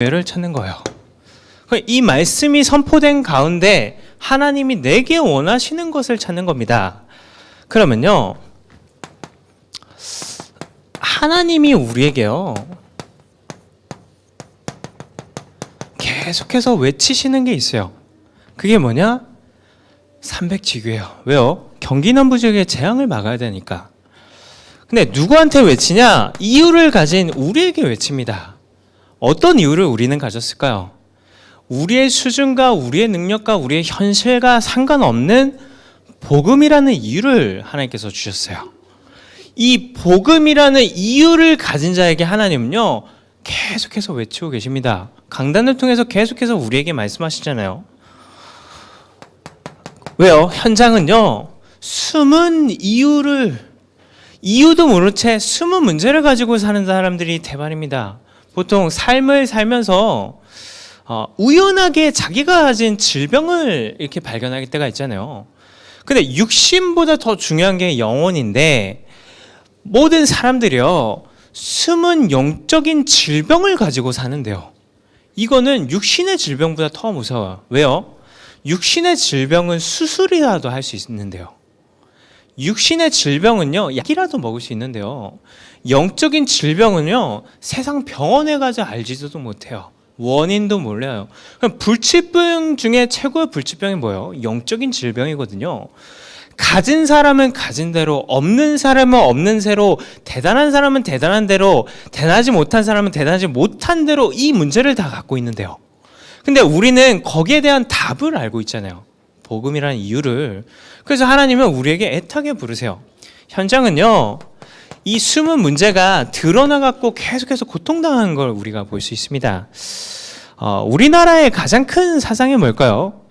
를 찾는 거예요. 이 말씀이 선포된 가운데 하나님이 내게 원하시는 것을 찾는 겁니다. 그러면요, 하나님이 우리에게요 계속해서 외치시는 게 있어요. 그게 뭐냐? 300지교예요. 왜요? 경기남부지역의 재앙을 막아야 되니까. 근데 누구한테 외치냐? 이유를 가진 우리에게 외칩니다. 어떤 이유를 우리는 가졌을까요? 우리의 수준과 우리의 능력과 우리의 현실과 상관없는 복음이라는 이유를 하나님께서 주셨어요. 이 복음이라는 이유를 가진 자에게 하나님은요 계속해서 외치고 계십니다. 강단을 통해서 계속해서 우리에게 말씀하시잖아요. 왜요? 현장은요 숨은 이유도 모른 채 숨은 문제를 가지고 사는 사람들이 대반입니다. 보통 삶을 살면서 우연하게 자기가 가진 질병을 이렇게 발견할 때가 있잖아요. 근데 육신보다 더 중요한 게 영혼인데 모든 사람들이요 숨은 영적인 질병을 가지고 사는데요. 이거는 육신의 질병보다 더 무서워요. 왜요? 육신의 질병은 수술이라도 할 수 있는데요. 육신의 질병은요 약이라도 먹을 수 있는데요. 영적인 질병은요 세상 병원에 가서 알지도 못해요. 원인도 몰라요. 불치병 중에 최고의 불치병이 뭐예요? 영적인 질병이거든요. 가진 사람은 가진 대로, 없는 사람은 없는 대로, 대단한 사람은 대단한 대로, 대단하지 못한 사람은 대단하지 못한 대로 이 문제를 다 갖고 있는데요. 근데 우리는 거기에 대한 답을 알고 있잖아요. 복음이라는 이유를. 그래서 하나님은 우리에게 애타게 부르세요. 현장은요 이 숨은 문제가 드러나갖고 계속해서 고통당하는 걸 우리가 볼 수 있습니다. 우리나라의 가장 큰 사상이 뭘까요?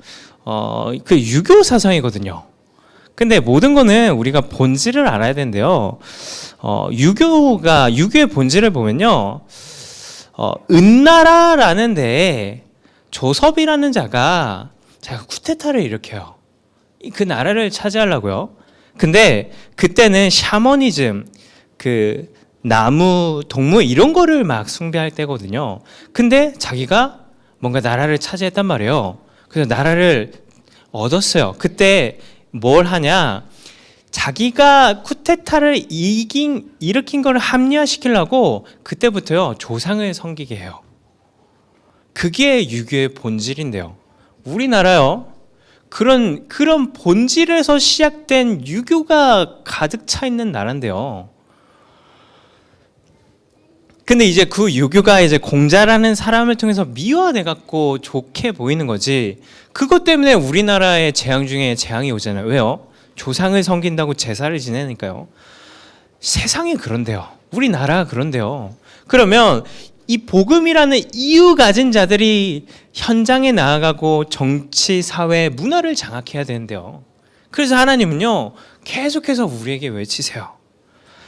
그 유교 사상이거든요. 근데 모든 거는 우리가 본질을 알아야 되는데요. 유교의 본질을 보면요, 은나라라는 데에 조섭이라는 자가 쿠데타를 일으켜요. 그 나라를 차지하려고요. 근데 그때는 샤머니즘, 그 나무, 동물 이런 거를 막 숭배할 때거든요. 근데 자기가 뭔가 나라를 차지했단 말이에요. 그래서 나라를 얻었어요. 그때 뭘 하냐? 자기가 쿠데타를 일으킨 걸 합리화시키려고 그때부터요 조상을 섬기게 해요. 그게 유교의 본질인데요. 우리나라요 그런 본질에서 시작된 유교가 가득 차 있는 나라인데요. 근데 이제 그 유교가 이제 공자라는 사람을 통해서 미화돼 갖고 좋게 보이는 거지. 그것 때문에 우리나라의 재앙 중에 재앙이 오잖아요. 왜요? 조상을 섬긴다고 제사를 지내니까요. 세상이 그런데요. 우리나라가 그런데요. 그러면 이 복음이라는 이유 가진 자들이 현장에 나아가고 정치, 사회, 문화를 장악해야 되는데요. 그래서 하나님은요 계속해서 우리에게 외치세요.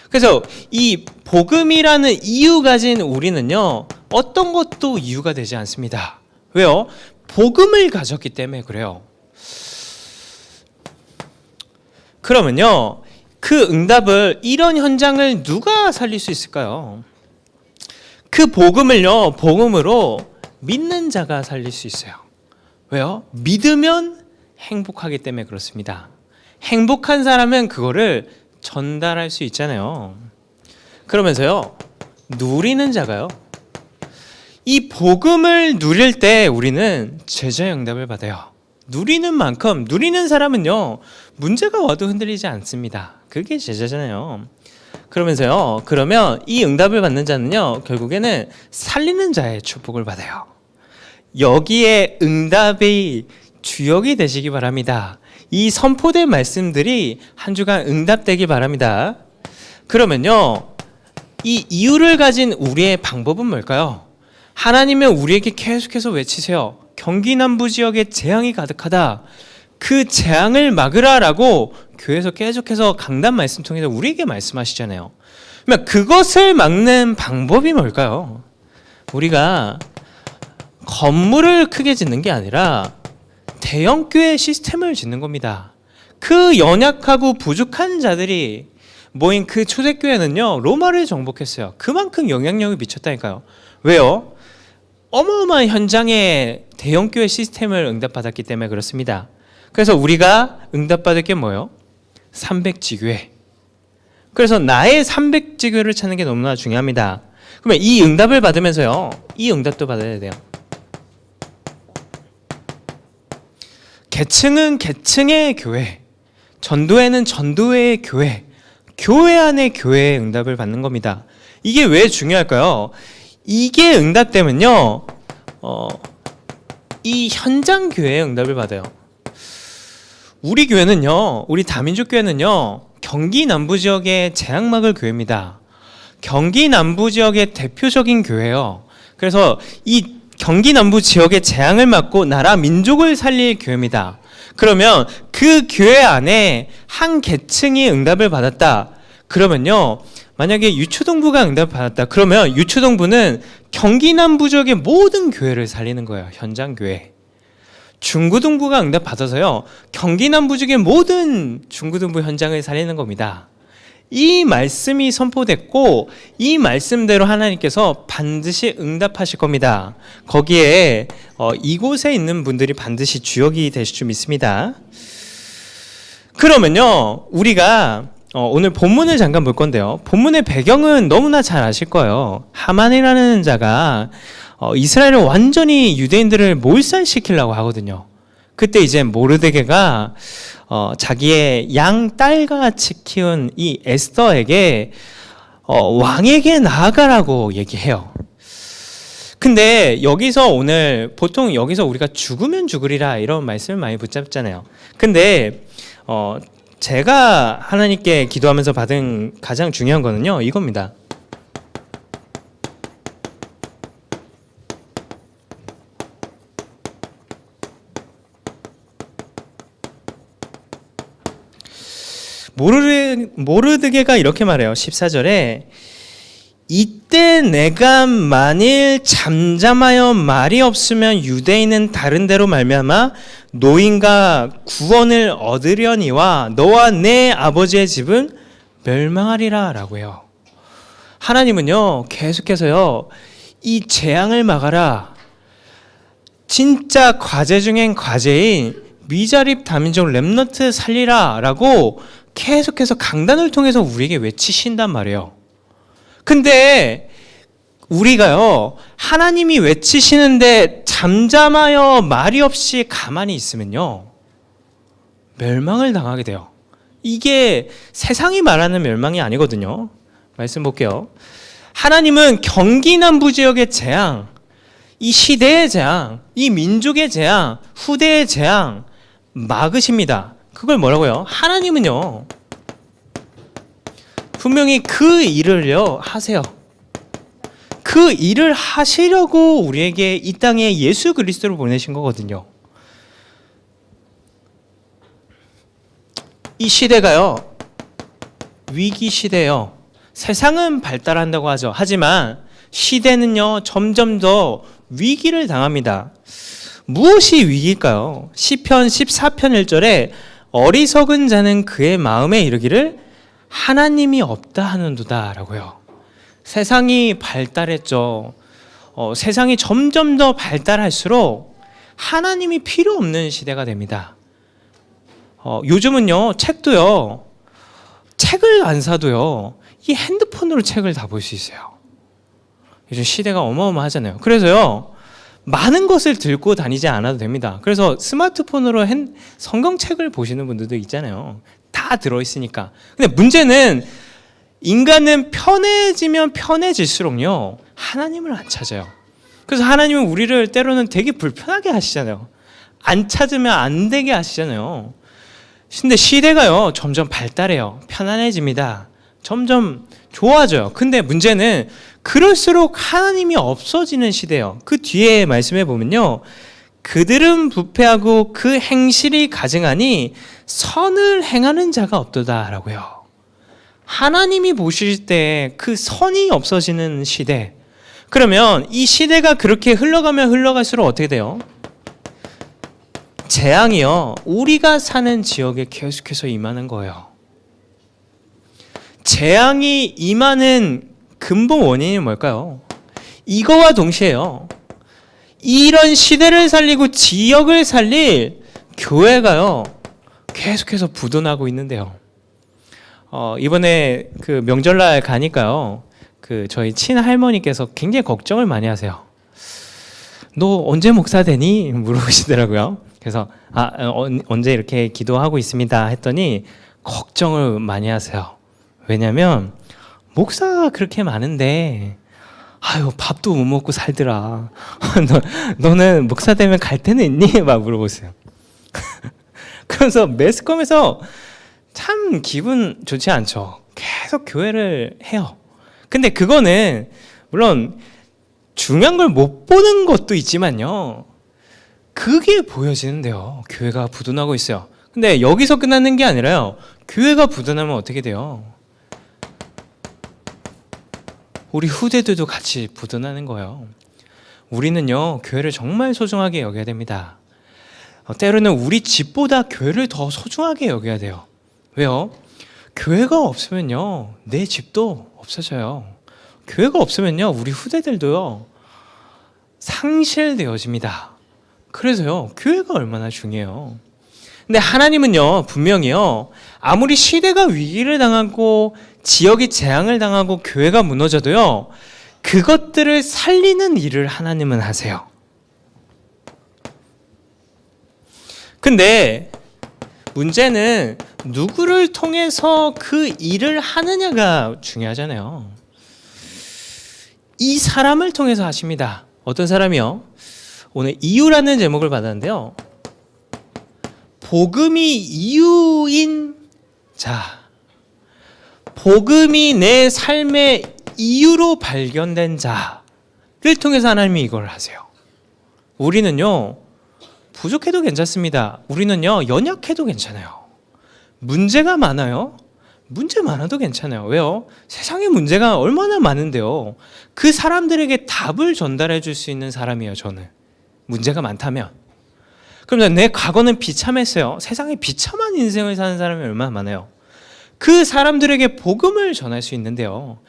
그래서 이 복음이라는 이유 가진 우리는요 어떤 것도 이유가 되지 않습니다. 왜요? 복음을 가졌기 때문에 그래요. 그러면요 그 응답을, 이런 현장을 누가 살릴 수 있을까요? 그 복음으로 믿는 자가 살릴 수 있어요. 왜요? 믿으면 행복하기 때문에 그렇습니다. 행복한 사람은 그거를 전달할 수 있잖아요. 그러면서요 누리는 자가요 이 복음을 누릴 때 우리는 제자의 응답을 받아요. 누리는 만큼, 누리는 사람은요 문제가 와도 흔들리지 않습니다. 그게 제자잖아요. 그러면서요 그러면 이 응답을 받는 자는요 결국에는 살리는 자의 축복을 받아요. 여기에 응답이 주역이 되시기 바랍니다. 이 선포된 말씀들이 한 주간 응답되기 바랍니다. 그러면요 이 이유를 가진 우리의 방법은 뭘까요? 하나님은 우리에게 계속해서 외치세요. 경기 남부 지역에 재앙이 가득하다. 그 재앙을 막으라라고 교회에서 계속해서 강단 말씀 통해서 우리에게 말씀하시잖아요. 그러면 그것을 막는 방법이 뭘까요? 우리가 건물을 크게 짓는 게 아니라 대형 교회 시스템을 짓는 겁니다. 그 연약하고 부족한 자들이 모인 그 초대교회는요 로마를 정복했어요. 그만큼 영향력을 미쳤다니까요. 왜요? 어마어마한 현장의 대형교회 시스템을 응답받았기 때문에 그렇습니다. 그래서 우리가 응답받을 게 뭐예요? 300지교회. 그래서 나의 300지교회를 찾는 게 너무나 중요합니다. 그러면 이 응답을 받으면서요, 이 응답도 받아야 돼요. 계층은 계층의 교회, 전도회는 전도회의 교회, 교회 안의 교회의 응답을 받는 겁니다. 이게 왜 중요할까요? 이게 응답되면요, 이 현장 교회의 응답을 받아요. 우리 교회는요, 우리 다민족교회는요, 경기 남부 지역의 재앙막을 교회입니다. 경기 남부 지역의 대표적인 교회예요. 그래서 이 경기 남부 지역의 재앙을 막고 나라 민족을 살릴 교회입니다. 그러면 그 교회 안에 한 계층이 응답을 받았다. 그러면요, 만약에 유초동부가 응답을 받았다. 그러면 유초동부는 경기 남부 지역의 모든 교회를 살리는 거예요. 현장 교회. 중구동부가 응답 받아서요, 경기 남부 지역의 모든 중구동부 현장을 살리는 겁니다. 이 말씀이 선포됐고 이 말씀대로 하나님께서 반드시 응답하실 겁니다. 거기에 이곳에 있는 분들이 반드시 주역이 되실 줄 믿습니다. 그러면요, 우리가 오늘 본문을 잠깐 볼 건데요, 본문의 배경은 너무나 잘 아실 거예요. 하만이라는 자가 이스라엘을 완전히 유대인들을 몰살시키려고 하거든요. 그때 이제 모르드게가 자기의 양 딸같이 키운 이 에스더에게 왕에게 나아가라고 얘기해요. 근데 여기서 오늘 보통 여기서 우리가 죽으면 죽으리라 이런 말씀을 많이 붙잡잖아요. 근데 제가 하나님께 기도하면서 받은 가장 중요한 거는요, 이겁니다. 모르드게가 이렇게 말해요. 14절에 이때 내가 만일 잠잠하여 말이 없으면 유대인은 다른 데로 말미암아 노인과 구원을 얻으려니와 너와 내 아버지의 집은 멸망하리라 라고 해요. 하나님은요, 계속해서요, 이 재앙을 막아라, 진짜 과제 중엔 과제인 미자립 다민족 렘넌트 살리라 라고 계속해서 강단을 통해서 우리에게 외치신단 말이에요. 근데 우리가요, 하나님이 외치시는데 잠잠하여 말이 없이 가만히 있으면요, 멸망을 당하게 돼요. 이게 세상이 말하는 멸망이 아니거든요. 말씀 볼게요. 하나님은 경기 남부 지역의 재앙, 이 시대의 재앙, 이 민족의 재앙, 후대의 재앙 막으십니다. 그걸 뭐라고요? 하나님은요, 분명히 그 일을요 하세요. 그 일을 하시려고 우리에게 이 땅에 예수 그리스도를 보내신 거거든요. 이 시대가요, 위기 시대예요. 세상은 발달한다고 하죠. 하지만 시대는요, 점점 더 위기를 당합니다. 무엇이 위기일까요? 시편 14편 1절에 어리석은 자는 그의 마음에 이르기를 하나님이 없다 하는도다 라고요. 세상이 발달했죠. 세상이 점점 더 발달할수록 하나님이 필요 없는 시대가 됩니다. 요즘은요, 책도요, 책을 안 사도요, 이 핸드폰으로 책을 다 볼 수 있어요. 요즘 시대가 어마어마하잖아요. 그래서요, 많은 것을 들고 다니지 않아도 됩니다. 그래서 스마트폰으로 성경책을 보시는 분들도 있잖아요. 다 들어있으니까. 근데 문제는 인간은 편해지면 편해질수록요, 하나님을 안 찾아요. 그래서 하나님은 우리를 때로는 되게 불편하게 하시잖아요. 안 찾으면 안 되게 하시잖아요. 근데 시대가요, 점점 발달해요. 편안해집니다. 점점 좋아져요. 근데 문제는 그럴수록 하나님이 없어지는 시대예요. 그 뒤에 말씀해 보면요, 그들은 부패하고 그 행실이 가증하니 선을 행하는 자가 없도다 라고요. 하나님이 보실 때 그 선이 없어지는 시대. 그러면 이 시대가 그렇게 흘러가면 흘러갈수록 어떻게 돼요? 재앙이요, 우리가 사는 지역에 계속해서 임하는 거예요. 재앙이 임하는 근본 원인이 뭘까요? 이거와 동시에요, 이런 시대를 살리고 지역을 살릴 교회가요 계속해서 부도나고 있는데요. 이번에 그 명절날 가니까요 저희 친할머니께서 굉장히 걱정을 많이 하세요. 너 언제 목사 되니? 물어보시더라고요. 그래서 언제 이렇게 기도하고 있습니다 했더니 걱정을 많이 하세요. 왜냐면 목사가 그렇게 많은데 밥도 못 먹고 살더라. 너는 목사 되면 갈 때는 있니? 막 물어보세요. 그래서 매스컴에서 참 기분 좋지 않죠. 계속 교회를 해요. 근데 그거는 물론 중요한 걸 못 보는 것도 있지만요. 그게 보여지는데요. 교회가 부도나고 있어요. 근데 여기서 끝나는 게 아니라요. 교회가 부도나면 어떻게 돼요? 우리 후대들도 같이 부도나는 거예요. 우리는요, 교회를 정말 소중하게 여겨야 됩니다. 때로는 우리 집보다 교회를 더 소중하게 여겨야 돼요. 왜요? 교회가 없으면요, 내 집도 없어져요. 교회가 없으면요, 우리 후대들도요, 상실되어집니다. 그래서요, 교회가 얼마나 중요해요. 근데 하나님은요, 분명히요, 아무리 시대가 위기를 당하고 지역이 재앙을 당하고 교회가 무너져도요, 그것들을 살리는 일을 하나님은 하세요. 근데 문제는 누구를 통해서 그 일을 하느냐가 중요하잖아요. 이 사람을 통해서 하십니다. 어떤 사람이요? 오늘 이유라는 제목을 받았는데요. 복음이 이유인 자. 복음이 내 삶의 이유로 발견된 자를 통해서 하나님이 이걸 하세요. 우리는요, 부족해도 괜찮습니다. 우리는요, 연약해도 괜찮아요. 문제가 많아요. 문제 많아도 괜찮아요. 왜요? 세상에 문제가 얼마나 많은데요. 그 사람들에게 답을 전달해 줄 수 있는 사람이에요, 저는. 문제가 많다면. 그럼 내 과거는 비참했어요. 세상에 비참한 인생을 사는 사람이 얼마나 많아요. 그 사람들에게 복음을 전할 수 있는데요.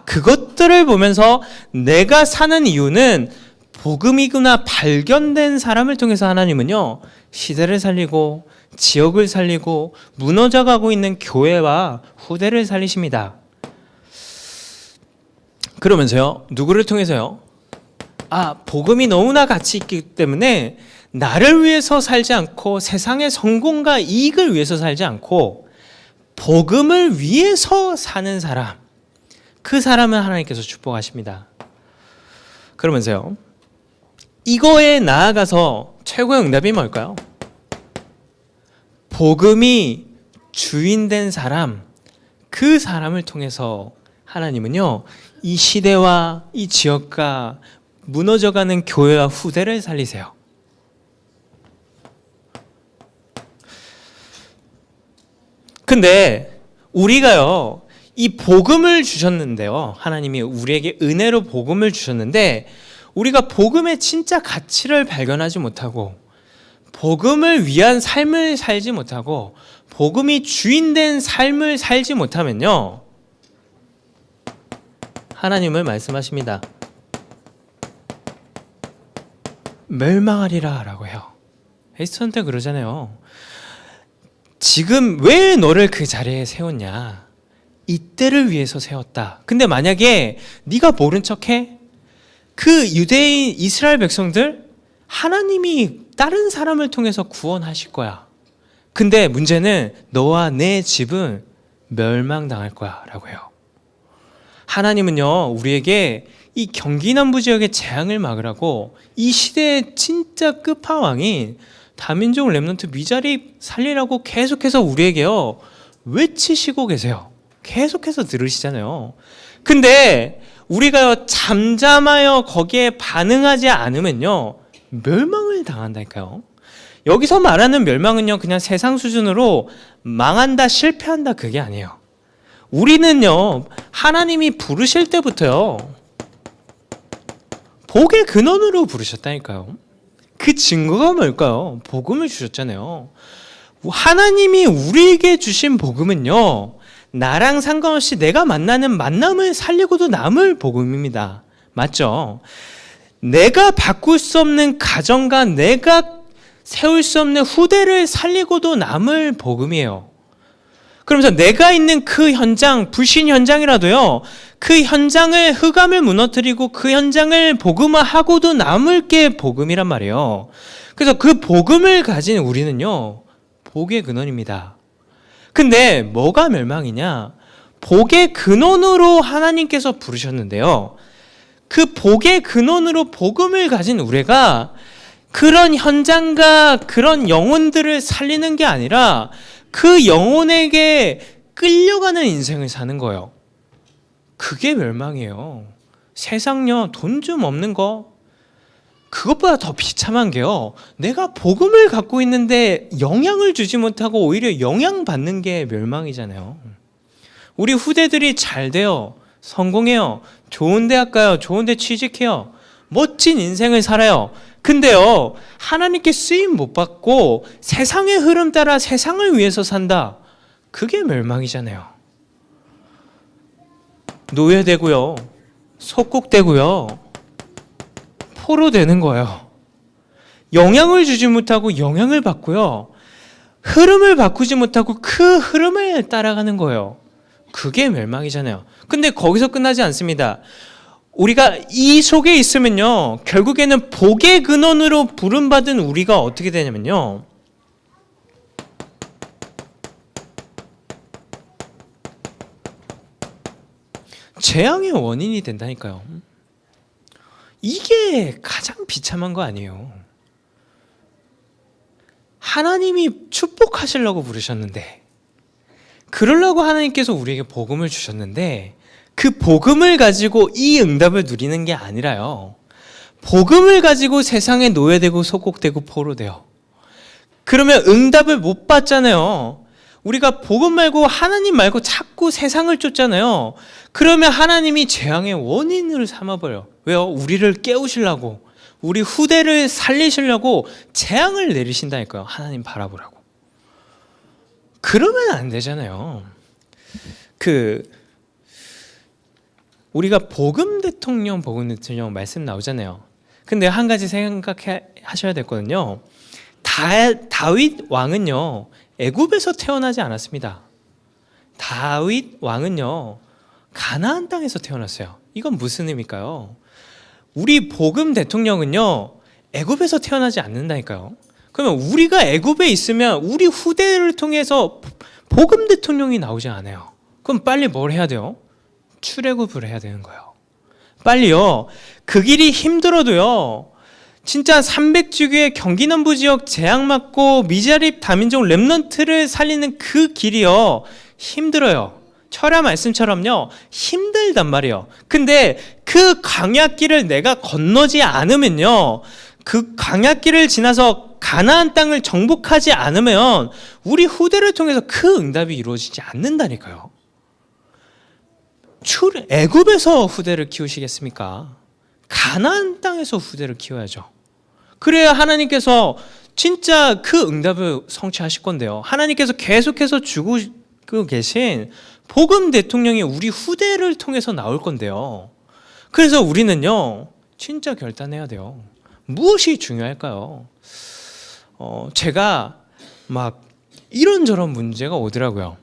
그것들을 보면서 내가 사는 이유는 복음이구나 발견된 사람을 통해서 하나님은요, 시대를 살리고 지역을 살리고 무너져가고 있는 교회와 후대를 살리십니다. 그러면서요, 누구를 통해서요? 복음이 너무나 가치 있기 때문에 나를 위해서 살지 않고 세상의 성공과 이익을 위해서 살지 않고 복음을 위해서 사는 사람, 그 사람은 하나님께서 축복하십니다. 그러면서요, 이거에 나아가서 최고의 응답이 뭘까요? 복음이 주인된 사람, 그 사람을 통해서 하나님은요, 이 시대와 이 지역과 무너져가는 교회와 후대를 살리세요. 근데 우리가요, 이 복음을 주셨는데요, 하나님이 우리에게 은혜로 복음을 주셨는데 우리가 복음의 진짜 가치를 발견하지 못하고 복음을 위한 삶을 살지 못하고 복음이 주인된 삶을 살지 못하면요, 하나님은 말씀하십니다. 멸망하리라 라고 해요. 에스터한테 그러잖아요. 지금 왜 너를 그 자리에 세웠냐? 이때를 위해서 세웠다. 근데 만약에 네가 모른 척해? 그 유대인 이스라엘 백성들 하나님이 다른 사람을 통해서 구원하실 거야. 근데 문제는 너와 내 집은 멸망당할 거야 라고 해요. 하나님은요, 우리에게 이 경기 남부 지역의 재앙을 막으라고 이 시대의 진짜 끝판왕인 다민족 렘넌트 미자립 살리라고 계속해서 우리에게요, 외치시고 계세요. 계속해서 들으시잖아요. 근데 우리가요, 잠잠하여 거기에 반응하지 않으면요, 멸망을 당한다니까요. 여기서 말하는 멸망은요, 그냥 세상 수준으로 망한다, 실패한다, 그게 아니에요. 우리는요, 하나님이 부르실 때부터요, 복의 근원으로 부르셨다니까요. 그 증거가 뭘까요? 복음을 주셨잖아요. 하나님이 우리에게 주신 복음은요, 나랑 상관없이 내가 만나는 만남을 살리고도 남을 복음입니다. 맞죠? 내가 바꿀 수 없는 가정과 내가 세울 수 없는 후대를 살리고도 남을 복음이에요. 그러면서 내가 있는 그 현장, 불신 현장이라도요, 그 현장을 흑암을 무너뜨리고 그 현장을 복음화하고도 남을 게 복음이란 말이에요. 그래서 그 복음을 가진 우리는요, 복의 근원입니다. 근데 뭐가 멸망이냐? 복의 근원으로 하나님께서 부르셨는데요, 그 복의 근원으로 복음을 가진 우리가 그런 현장과 그런 영혼들을 살리는 게 아니라 그 영혼에게 끌려가는 인생을 사는 거예요. 그게 멸망이에요. 세상요, 돈 좀 없는 거, 그것보다 더 비참한 게요, 내가 복음을 갖고 있는데 영향을 주지 못하고 오히려 영향받는 게 멸망이잖아요. 우리 후대들이 잘 돼요, 성공해요, 좋은 대학 가요, 좋은 데 취직해요, 멋진 인생을 살아요. 근데요, 하나님께 쓰임 못 받고 세상의 흐름 따라 세상을 위해서 산다. 그게 멸망이잖아요. 노예되고요, 속국되고요, 포로 되는 거예요. 영향을 주지 못하고 영향을 받고요, 흐름을 바꾸지 못하고 그 흐름을 따라가는 거예요. 그게 멸망이잖아요. 근데 거기서 끝나지 않습니다. 우리가 이 속에 있으면요, 결국에는 복의 근원으로 부름받은 우리가 어떻게 되냐면요, 재앙의 원인이 된다니까요. 이게 가장 비참한 거 아니에요. 하나님이 축복하시려고 부르셨는데, 그러려고 하나님께서 우리에게 복음을 주셨는데, 그 복음을 가지고 이 응답을 누리는 게 아니라요, 복음을 가지고 세상에 노예되고 속국되고 포로 돼요. 그러면 응답을 못 받잖아요. 우리가 복음 말고 하나님 말고 자꾸 세상을 쫓잖아요. 그러면 하나님이 재앙의 원인을 삼아버려요. 왜요? 우리를 깨우시려고, 우리 후대를 살리시려고 재앙을 내리신다니까요. 하나님 바라보라고. 그러면 안 되잖아요. 우리가 복음 대통령 말씀 나오잖아요. 근데 한 가지 생각하셔야 됐거든요. 다윗 왕은요, 애굽에서 태어나지 않았습니다. 다윗 왕은요, 가나안 땅에서 태어났어요. 이건 무슨 의미일까요? 우리 복음 대통령은요, 애굽에서 태어나지 않는다니까요. 그러면 우리가 애굽에 있으면 우리 후대를 통해서 복음 대통령이 나오지 않아요. 그럼 빨리 뭘 해야 돼요? 출애굽을 해야 되는 거예요. 빨리요. 그 길이 힘들어도요, 진짜 300주기의 경기남부 지역 재앙 맞고 미자립 다민족 렘넌트를 살리는 그 길이요, 힘들어요. 철야 말씀처럼요, 힘들단 말이에요. 근데 그 광야길을 내가 건너지 않으면요, 그 광야길을 지나서 가나안 땅을 정복하지 않으면 우리 후대를 통해서 그 응답이 이루어지지 않는다니까요. 애굽에서 후대를 키우시겠습니까? 가나안 땅에서 후대를 키워야죠. 그래야 하나님께서 진짜 그 응답을 성취하실 건데요. 하나님께서 계속해서 주고 계신 복음 대통령이 우리 후대를 통해서 나올 건데요. 그래서 우리는요, 진짜 결단해야 돼요. 무엇이 중요할까요? 제가 막 이런저런 문제가 오더라고요.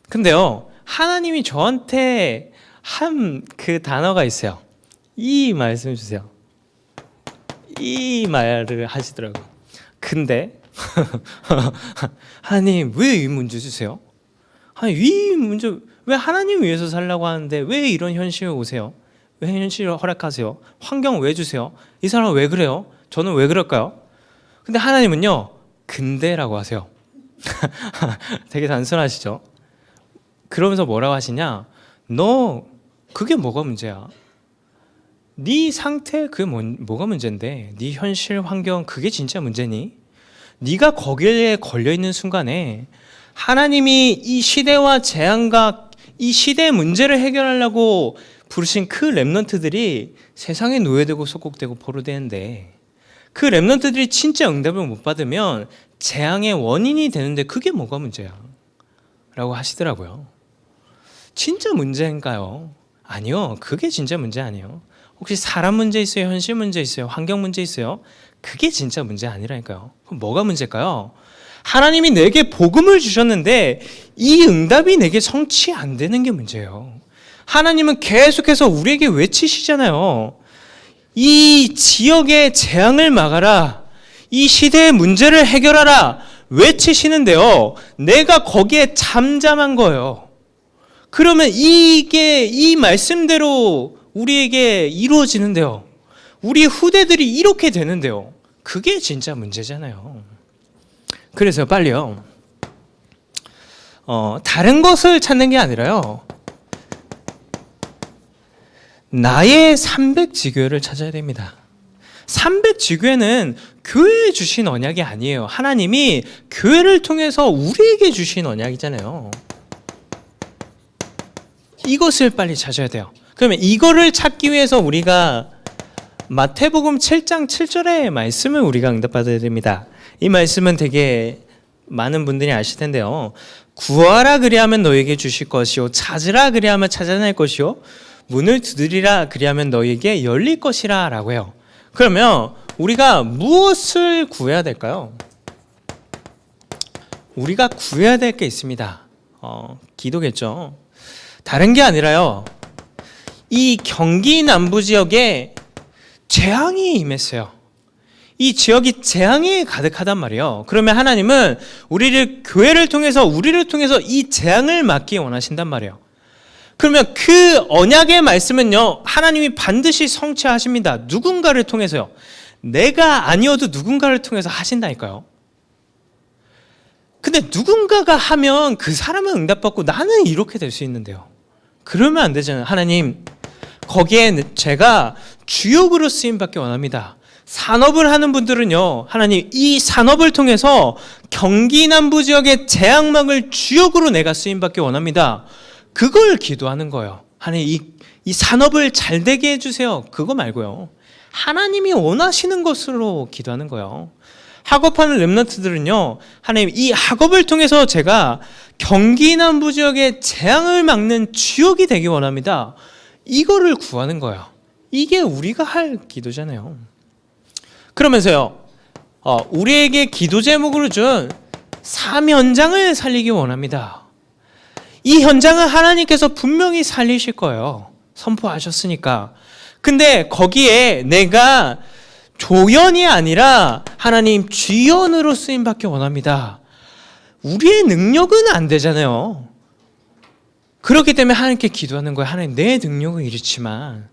근데요, 하나님이 저한테 한 그 단어가 있어요. 이 말씀 주세요. 이 말을 하시더라고요. 근데 하나님 왜 이 문제 주세요? 아니, 이 문제 왜 하나님 위해서 살라고 하는데 왜 이런 현실에 오세요? 왜 현실을 허락하세요? 환경 왜 주세요? 이 사람은 왜 그래요? 저는 왜 그럴까요? 근데 하나님은요, 근데라고 하세요. 되게 단순하시죠? 그러면서 뭐라고 하시냐? 너 그게 뭐가 문제야? 네 상태 그게 뭐가 문제인데? 네 현실 환경 그게 진짜 문제니? 네가 거기에 걸려있는 순간에 하나님이 이 시대와 재앙과 이 시대의 문제를 해결하려고 부르신 그 렘넌트들이 세상에 노예되고 속국되고 포로되는데, 그 렘넌트들이 진짜 응답을 못 받으면 재앙의 원인이 되는데 그게 뭐가 문제야? 라고 하시더라고요. 진짜 문제인가요? 아니요, 그게 진짜 문제 아니에요. 혹시 사람 문제 있어요? 현실 문제 있어요? 환경 문제 있어요? 그게 진짜 문제 아니라니까요. 그럼 뭐가 문제일까요? 하나님이 내게 복음을 주셨는데 이 응답이 내게 성취 안 되는 게 문제예요. 하나님은 계속해서 우리에게 외치시잖아요. 이 지역의 재앙을 막아라. 이 시대의 문제를 해결하라. 외치시는데요. 내가 거기에 잠잠한 거예요. 그러면 이게 이 말씀대로 우리에게 이루어지는데요. 우리 후대들이 이렇게 되는데요. 그게 진짜 문제잖아요. 그래서 빨리요. 다른 것을 찾는 게 아니라요. 나의 300지교회를 찾아야 됩니다. 300지교회는 교회에 주신 언약이 아니에요. 하나님이 교회를 통해서 우리에게 주신 언약이잖아요. 이것을 빨리 찾아야 돼요. 그러면 이거를 찾기 위해서 우리가 마태복음 7장 7절의 말씀을 우리가 응답받아야 됩니다. 이 말씀은 되게 많은 분들이 아실 텐데요. 구하라 그리하면 너에게 주실 것이요 찾으라 그리하면 찾아낼 것이요 문을 두드리라 그리하면 너에게 열릴 것이라 라고 해요. 그러면 우리가 무엇을 구해야 될까요? 우리가 구해야 될 게 있습니다. 기도겠죠. 다른 게 아니라요. 이 경기 남부 지역에 재앙이 임했어요. 이 지역이 재앙이 가득하단 말이에요. 그러면 하나님은 교회를 통해서 우리를 통해서 이 재앙을 막기 원하신단 말이에요. 그러면 그 언약의 말씀은요, 하나님이 반드시 성취하십니다. 누군가를 통해서요. 내가 아니어도 누군가를 통해서 하신다니까요. 근데 누군가가 하면 그 사람은 응답받고 나는 이렇게 될 수 있는데요. 그러면 안 되잖아요. 하나님, 거기에 제가 주역으로 쓰임받기 원합니다. 산업을 하는 분들은요, 하나님 이 산업을 통해서 경기 남부 지역의 재앙막을 주역으로 내가 쓰임받기 원합니다. 그걸 기도하는 거예요. 하나님 이 산업을 잘 되게 해주세요. 그거 말고요. 하나님이 원하시는 것으로 기도하는 거예요. 학업하는 렘넌트들은요, 하나님 이 학업을 통해서 제가 경기 남부 지역의 재앙을 막는 주역이 되기 원합니다. 이거를 구하는 거예요. 이게 우리가 할 기도잖아요. 그러면서요, 우리에게 기도 제목으로 준 삶 현장을 살리기 원합니다. 이 현장은 하나님께서 분명히 살리실 거예요. 선포하셨으니까. 근데 거기에 내가 조연이 아니라 하나님 주연으로 쓰임받기 원합니다. 우리의 능력은 안 되잖아요. 그렇기 때문에 하나님께 기도하는 거예요. 하나님 내 능력은 이렇지만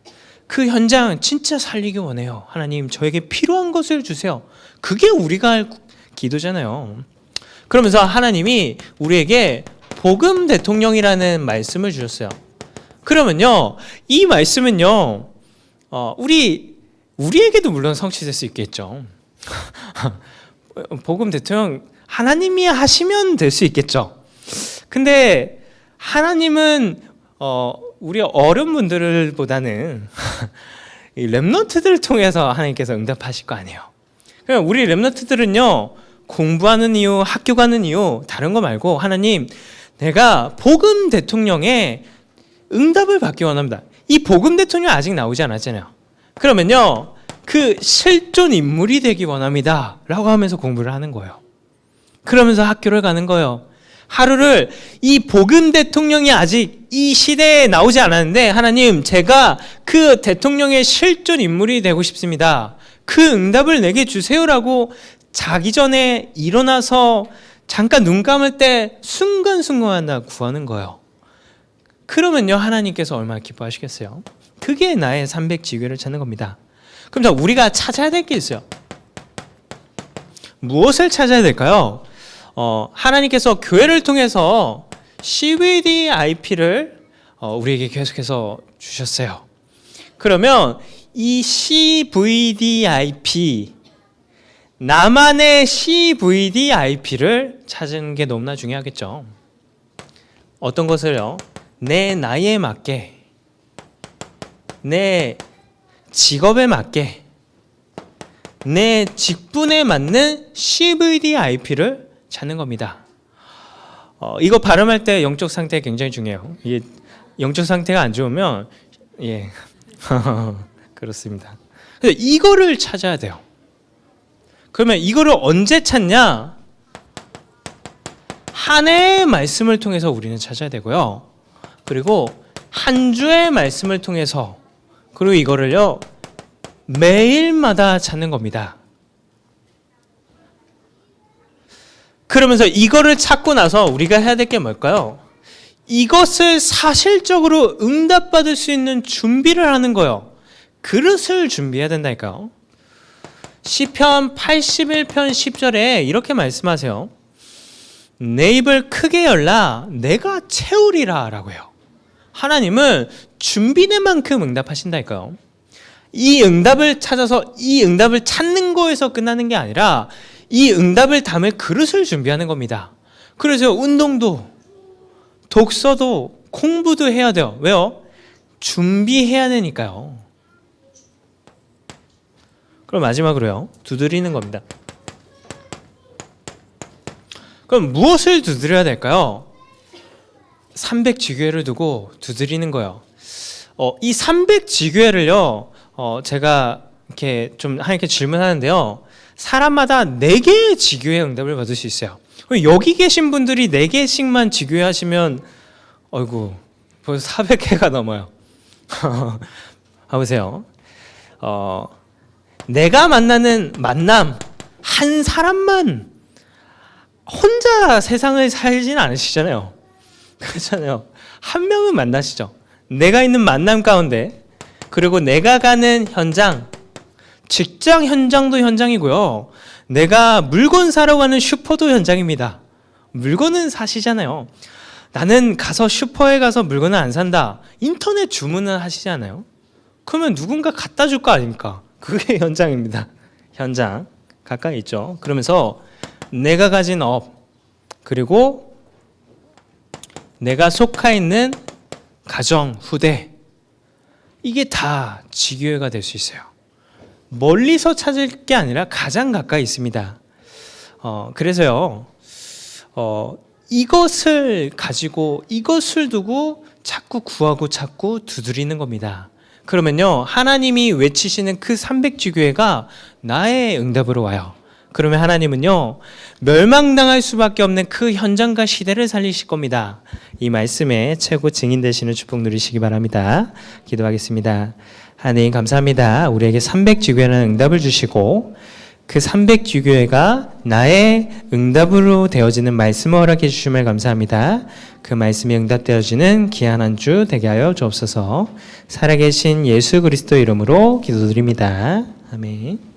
그 현장 진짜 살리기 원해요. 하나님 저에게 필요한 것을 주세요. 그게 우리가 할 기도잖아요. 그러면서 하나님이 우리에게 복음 대통령이라는 말씀을 주셨어요. 그러면요, 이 말씀은요, 우리에게도 물론 성취될 수 있겠죠. 복음 대통령 하나님이 하시면 될 수 있겠죠. 근데 하나님은 우리 어른분들보다는 이 렘넌트들을 통해서 하나님께서 응답하실 거 아니에요. 그냥 우리 렘넌트들은요, 공부하는 이유, 학교 가는 이유 다른 거 말고 하나님 내가 복음 대통령의 응답을 받기 원합니다. 이 복음 대통령 아직 나오지 않았잖아요. 그러면요, 그 실존 인물이 되기 원합니다 라고 하면서 공부를 하는 거예요. 그러면서 학교를 가는 거예요. 하루를 이 복음 대통령이 아직 이 시대에 나오지 않았는데 하나님 제가 그 대통령의 실존 인물이 되고 싶습니다. 그 응답을 내게 주세요라고 자기 전에 일어나서 잠깐 눈 감을 때 순간순간 구하는 거예요. 그러면요, 하나님께서 얼마나 기뻐하시겠어요? 그게 나의 300지교를 찾는 겁니다. 그럼 자, 우리가 찾아야 될 게 있어요. 무엇을 찾아야 될까요? 하나님께서 교회를 통해서 CVDIP를 우리에게 계속해서 주셨어요. 그러면 이 CVDIP, 나만의 CVDIP를 찾는 게 너무나 중요하겠죠. 어떤 것을요? 내 나이에 맞게, 내 직업에 맞게, 내 직분에 맞는 CVDIP를 찾는 겁니다. 이거 발음할 때 영적 상태가 굉장히 중요해요. 이게 영적 상태가 안 좋으면 그렇습니다. 그래서 이거를 찾아야 돼요. 그러면 이거를 언제 찾냐? 한 해의 말씀을 통해서 우리는 찾아야 되고요. 그리고 한 주의 말씀을 통해서, 그리고 이거를요 매일마다 찾는 겁니다. 그러면서 이거를 찾고 나서 우리가 해야 될 게 뭘까요? 이것을 사실적으로 응답받을 수 있는 준비를 하는 거예요. 그릇을 준비해야 된다니까요. 시편 81편 10절에 이렇게 말씀하세요. 내 입을 크게 열라 내가 채우리라 라고 해요. 하나님은 준비된 만큼 응답하신다니까요. 이 응답을 찾아서 이 응답을 찾는 거에서 끝나는 게 아니라 이 응답을 담을 그릇을 준비하는 겁니다. 그래서 운동도 독서도 공부도 해야 돼요. 왜요? 준비해야 되니까요. 그럼 마지막으로요, 두드리는 겁니다. 그럼 무엇을 두드려야 될까요? 300지교회를 두고 두드리는 거예요. 이 300지교회를요, 제가 이렇게 좀 이렇게 질문하는데요. 사람마다 4개의 지교회 응답을 받을 수 있어요. 여기 계신 분들이 4개씩만 지교회 하시면 어이구 벌써 400회가 넘어요. 봐보세요. 내가 만나는 만남 한 사람만 혼자 세상을 살진 않으시잖아요. 그렇잖아요. 한 명은 만나시죠. 내가 있는 만남 가운데, 그리고 내가 가는 현장, 직장 현장도 현장이고요. 내가 물건 사러 가는 슈퍼도 현장입니다. 물건은 사시잖아요. 나는 가서 슈퍼에 가서 물건을 안 산다. 인터넷 주문을 하시잖아요. 그러면 누군가 갖다 줄 거 아닙니까? 그게 현장입니다. 현장 가까이 있죠. 그러면서 내가 가진 업, 그리고 내가 속해 있는 가정, 후대, 이게 다 지교회가 될 수 있어요. 멀리서 찾을 게 아니라 가장 가까이 있습니다. 그래서요, 이것을 가지고 이것을 두고 자꾸 구하고 자꾸 두드리는 겁니다. 그러면요, 하나님이 외치시는 그 300지교회가 나의 응답으로 와요. 그러면 하나님은요, 멸망당할 수밖에 없는 그 현장과 시대를 살리실 겁니다. 이 말씀에 최고 증인 되시는 축복 누리시기 바랍니다. 기도하겠습니다. 하나님 감사합니다. 우리에게 300지교회라는 응답을 주시고 그 300지교회가 나의 응답으로 되어지는 말씀을 허락해 주심을 감사합니다. 그 말씀이 응답되어지는 귀한 한 주 되게 하여 주옵소서. 살아계신 예수 그리스도 이름으로 기도드립니다. 아멘.